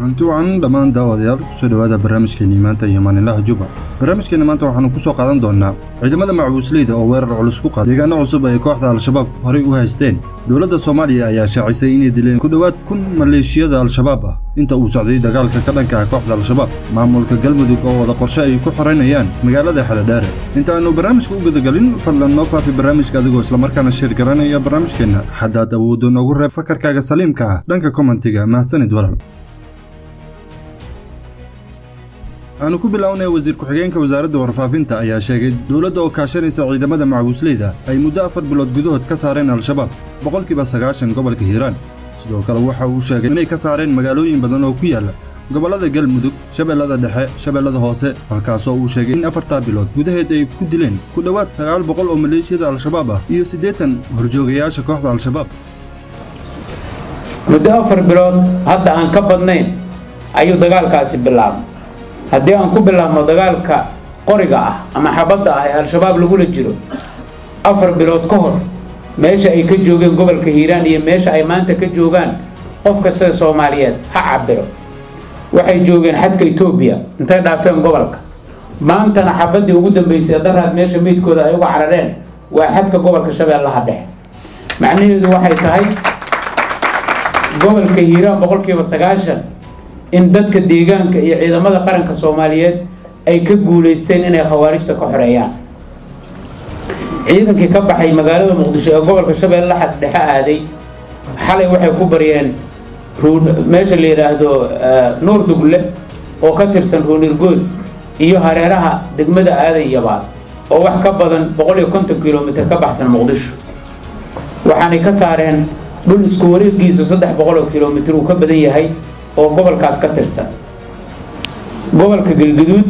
kulanti wacan dhammaan daawadayaal kusoo dhawaada barnaamijkeennii maanta iyo maalinlaha Juba. Barnaamijkeena maanta waxaanu ku soo qaadan doonaa ciidamada macbuusleyda oo weerar culus ku qaaday deegaano cusub ay kooxda Al-Shabaab horey u haysteen. Dowladda Soomaaliya ayaa shaacisay inay dileen ku dhawaad 1000 maleeshiyada Al-Shabaab ah inta uu socday dagaalka ka dhanka ah kooxda Al-Shabaab. Maamulka Galmudug oo wada qorshe ay ku xoreynayaan magaalada Xeladheere. Inta aanu barnaamijka u gudagalan fadlan noo faafi barnaamijka adigoo isla markaana shir garanaya barnaamijkeena haddaad awooddo noogu reeb fakarkaaga saliimka ah dhanka commentiga mahadsanid walaal. أنا كوبي وزير كحجينك وزارة ورفافينتا أيها شاهد دولة أوكاشن سعيدة مدى معوس ليدا أي مدافر بلاد جدود كسارين الشباب بقول كي بس عشان قبل كهيران سدوا كلوحة وشاهد من كسارين مجالوين بدن أوكيالا قبل هذا جل مدوك شبه هذا دحاء شبه هذا هاسة الكاسو وشاهدين أفرتا بلاد جده أي كودلين كدوات سجال بقول أمليشيا الشباب يسديتن هرجوجيا شكوه الشباب مدافر بلاد هذا عن كبرنين أيو دجال كاسب بالله haddii aan ku bilaabno dagaalka qoriga ah ama xabadda ah ee Al-Shabaab lagu la jiro 4 bilood ka hor meesha ay ka joogeen gobolka Hiiraan iyo meesha ay maanta ka joogaan qof kasta Soomaaliyeed ha cabiro waxay joogeen xadka Itoobiya intay dhaafeen gobolka maantana xabaddii ugu dambeysay daraad meesha meedkooda ay uga carareen waa xadka gobolka Shabeellaha Dhexe macnaheedu waxay tahay gobolka Hiiraan 90% in dadka deegaanka iyo ciidamada qaranka Soomaaliyeed ay ka guuleysteen inay khawaarijta ka xoreeyaan ciidankii ka baxay magaalada Muqdisho ee gobolka Shabeellaha Dhexe aaday xalay waxay ku bariyeen meesha la yiraahdo Nuur Dugle oo ka tirsan Ruunirgood iyo hareeraha degmada aaday yabaad oo wax ka badan 150 kiiloomitir ka baxsan Muqdisho waxaanay ka saareen dhul isku wareegiisu 300 kiiloomitir uu ka badan yahay oo gobolkaas ka tirsan gobolka Galgaduud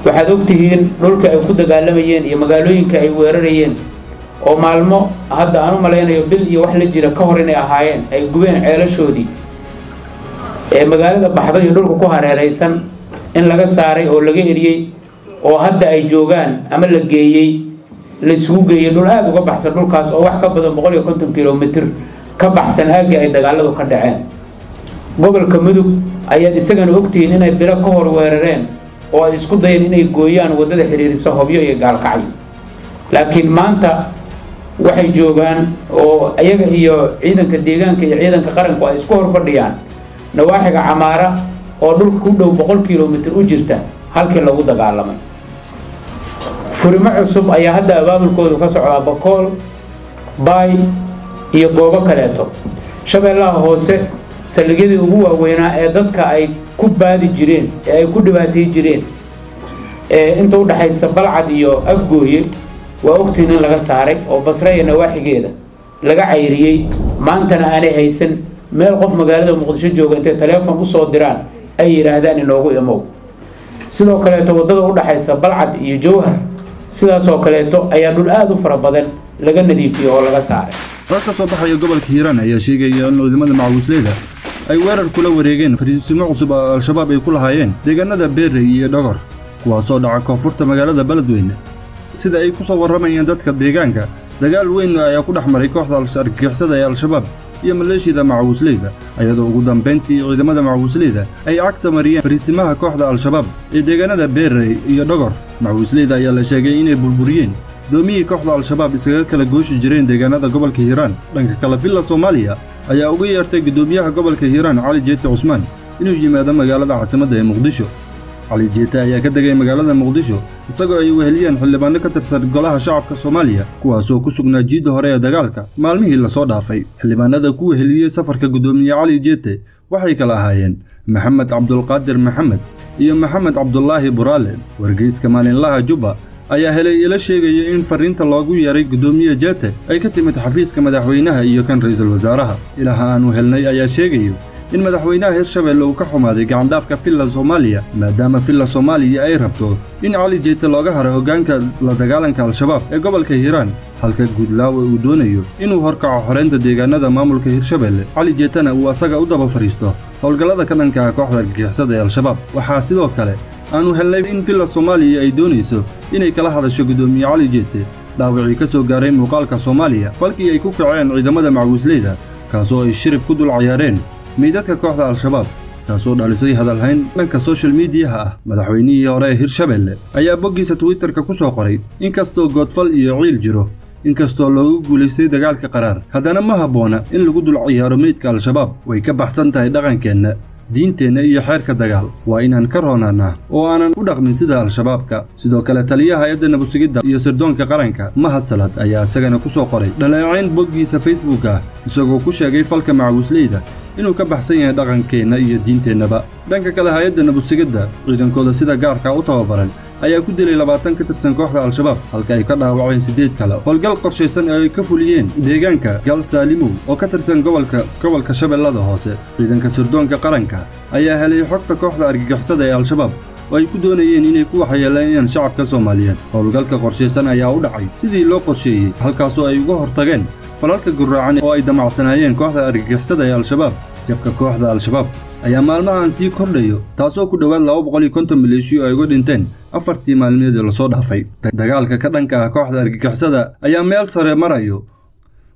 waxaad ogtihiin dhulka ay ku dagaalamayeen iyo magaalooyinka ay weerarayeen oo maalmo hadda aanu maleynayo bil iyo wax la jira ka hor inay ahaayeen ay gubeen ceelashoodii ee magaalada baxdo iyo dhulka ku hareeraysan in laga saaray oo laga eriyay oo hadda ay joogaan ama la geeyay la isugu geeyay dhul aad uga baxsan dhulkaas oo wax ka badan 150 kiiloomitir ka baxsan aagga ay dagaaladu ka dhaceen gobolka Mudug ayaad isagana ogtiin inay bilo ka hor weerareen oo ay isku dayeen inay gooyaan wadada xiriirisa Hobyo iyo Gaalkacyo laakiin maanta waxay joogaan oo ayaga iyo ciidanka deegaanka iyo ciidanka qaranku ay isku hor fadhiyaan nawaaxiga Camaara oo dhulka ku dhow 100 kiiloomitir u jirta halkii lagu dagaalamay furimo cusub ayaa hadda abaabulkooda ka socda Bakool Bay iyo goobo kaleeto Shabeellaha Hoose saligii ugu waaweynaa ee dadka ay ku baadi jireen ee ay ku dhibaatay jireen inta u dhaxaysa Balcad iyo Afgooye waa ogtiin in laga saaray oo Basra iyo nawaaxigeeda laga cayriyay maantana aanay haysan meel qof magaalada Muqdisho jooga intay telefoon u soo diraan ay yiraahdaan inoogu imow sidoo kale wadada u dhaxaysa Balcad iyo Jowhar sidaas oo kale ayaa dhul aad u fara badan laga nadiifiyay oo laga saaray warka soo baxaya gobolka Hiiraan ayaa sheegaya in ciidamada macbuusleyda ay weerar kula wareegeen fariisimo cusub Al-Shabaab ay ku lahaayeen deegaanada Beerey iyo Dhogor kuwaasoo dhaca koonfurta magaalada Beledweyne sida ay ku soo waramayeen dadka deegaanka dagaal weyn ayaa ku dhaxmaray kooxda Al-Shabaab ee Al-Shabaab iyo maleeshiyada macbuusleyda ayadoo ugu dambeyntii ciidamada macbuusleyda ay cagta mariyeen fariisimaha kooxda Al-Shabaab ee deegaanada Beerey iyo Dhogor macbuusleyda ayaa la sheegay inay burburiyeen doomiyii kooxda Al-Shabaab isaga kala gooshi jireen deegaanada gobolka Hiiraan dhanka kala filla Soomaaliya ayaa ugu yeertay gudoomiyaha gobolka Hiiraan Cali Jeete Cusmaan inuu yimaado magaalada caasimadda ee Muqdisho Cali Jeete ayaa ka degay magaalada Muqdisho isagoo ay weheliyeen xildhibaano ka tirsan golaha shacabka Soomaaliya kuwaasoo ku sugnaa jiida hore ee dagaalka maalmihii la soo dhaafay xildhibaanada ku weheliyay safarka gudoomiyaha Cali Jeete waxay kala ahaayeen Maxamed Cabdulqaadir Maxamed iyo Maxamed Cabdullaahi Buraale wargeyska maalinlaha Juba ayaa helay ila sheegaya in fariinta loogu yeeray gudoomiyaha Jeete ay ka timid xafiiska madaxweynaha iyo kan ra'iisul wasaaraha ilaha aanu helnay ayaa sheegaya in madaxweynaha Hirshabelle uu ka xumaaday gacan dhaafka filla Soomaaliya maadaama filla Soomaaliya ay rabto in Cali Jeete looga haro hoggaanka la dagaalanka Al-Shabaab ee gobolka Hiiraan halka Guudlaawe uu doonayo inuu horkaco xoreynta deegaanada maamulka Hirshabelle Cali Jeetena uu asaga u daba fariisto howlgallada ka dhanka ah kooxda argagixisada ee Al-Shabaab waxaa sidoo kale aanu helnay in filla Soomaaliya ay doonayso inay kala hadasho gudoomiyaha Cali Jeete dhaawacii ka soo gaaray muuqaalka Soomaaliya falkii ay ku kaceen ciidamada macbuusleyda kaasoo ay shirib ku dul ciyaareen meydadka kooxda Al-Shabaab taasoo dhalisay hadalhayn dhanka social media ah. Madaxweynihii hore ee Hirshabelle ayaa boggiisa Twitterka ku soo qoray inkastoo godfal iyo ciil jiro inkastoo loogu guuleystay dagaalka qaraar haddana ma habboona in lagu dul ciyaaro meydka al-shabaab way ka baxsan tahay dhaqankeenna diinteenna iyo xeerka dagaal waa inaan ka roonaanaa oo aanan u dhaqmin sida al-shabaabka. Sidoo kale taliyaha hay'adda nabad sugidda iyo sirdoonka qaranka Mahad Salaad ayaa isagana ku soo qoray dhaleecayn boggiisa Facebook ah isagoo ku sheegay falka macawisleyda inuu ka baxsan yahay dhaqankeenna iyo diinteennaba. Dhanka kale hay'adda nabad sugidda ciidankooda sida gaarka u tababaran ayaa ku dilay 20 ka tirsan kooxda al-shabaab halka ay ka dhaawaceen 8 kale. Howlgal qorshaysan oo ay ka fuliyeen deegaanka Gal Saalimo oo ka tirsan gobolka Shabeellada Hoose. Ciidanka sirdoonka qaranka ayaa helay xogta kooxda argagixisada ee al-shabaab oo ay ku doonayeen inay ku waxyeeleeyaan shacabka Soomaaliyeed. Howlgalka qorshaysan ayaa u dhacay sidii loo qorsheeyay halkaasoo ay uga hortageen falalka guraacan oo ay damacsanayeen kooxda argagixisada ee al-shabaab. Jabka kooxda al-shabaab ayaa maalmahan sii kordhayo taasoo ku dhawaad 250 maleeshiyo ay uga dhinteen 4 maalmood ee la soo dhaafay. Dagaalka ka dhanka ah kooxda argagixisada ayaa meel sare marayo.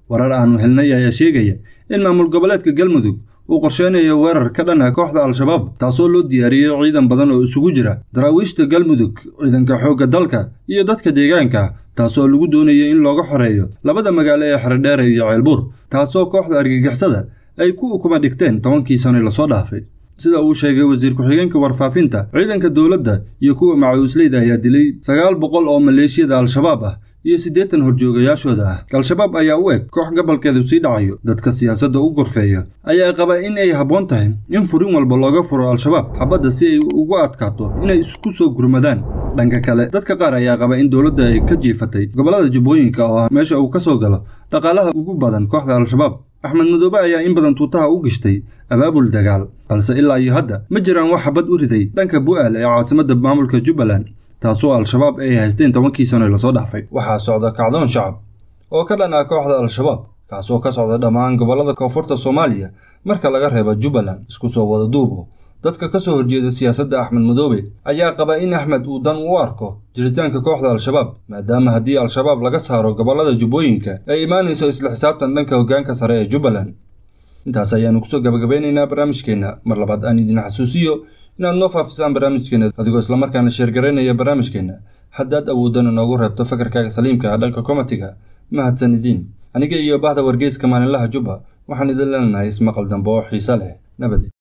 Warar aanu helnay ayaa sheegaya in maamul goboleedka Galmudug uu qorsheynayo weerar ka dhan ah kooxda al-shabaab taasoo loo diyaariyay ciidan badan oo isugu jira daraawiishta Galmudug, ciidanka xoogga dalka iyo dadka deegaanka taasoo lagu doonayay in looga xoreeyo labada magaalo ee Xaradheere iyo Ceelbuur taasoo kooxda argagixisada ay ku ukuma dhigteen 10kii sano la soo dhaafay. Sida uu sheegay wasiir ku-xigeenka warfaafinta ciidanka dawladda iyo kuwa macawisleyda ayaa dilay 900 oo maleeshiyada al-shabaab ah iyo 80 horjoogayaashooda ah. Al-shabaab ayaa u eg koox gobolkeedu sii dhacayo. Dadka siyaasadda u gorfeeya ayaa qaba in ay habboon tahay in furin walba looga furo al-shabaab xabadda si ay ugu adkaato inay isku soo gurmadaan. Dhanka kale dadka qaar ayaa qaba in dawladda ay ka jiifatay gobolada Jubbooyinka oo ah meesha uu ka soo galo dhaqaalaha ugu badan kooxda al-shabaab. Axmed Madoobe ayaa in badan tuutaha u gashtay abaabul dagaal balse ilaa iyo hadda ma jiraan wax xabad u riday dhanka Bu'aal ee caasimadda maamulka Jubbaland taasoo al-shabaab ay haysteen 10kii sano la soo dhaafay. Waxaa socda kacdoon shacab oo ka dhan ah kooxda al-shabaab kaasoo ka socda dhammaan gobolada koonfurta Soomaaliya marka laga reebo Jubbaland. Isku soo wada duubo dadka ka soo horjeeda siyaasadda Axmed Madoobe ayaa qaba in Axmed uu dan u arko jiritaanka kooxda al-shabaab maadaama haddii al-shabaab laga saaro gobolada Jubbooyinka ay imaanayso isla xisaabtan dhanka hoggaanka sare ee Jubbaland. intaas ayaanu kusoo gabagabeynaynaa barnaamijkeena. Mar labaad aan idin xasuusiyo inaad noo faafisaan barnaamijkeena adigoo isla markaana sheer gareynaya barnaamijkeena. haddaad awoodana noogu reebto fakarkaaga saliimka ah dhanka komatiga mahadsan idin. aniga iyo bahda wargeyska maalinlaha Jubba waxaan idin leenahay ismaqal dambe oo xiiso leh. nabad.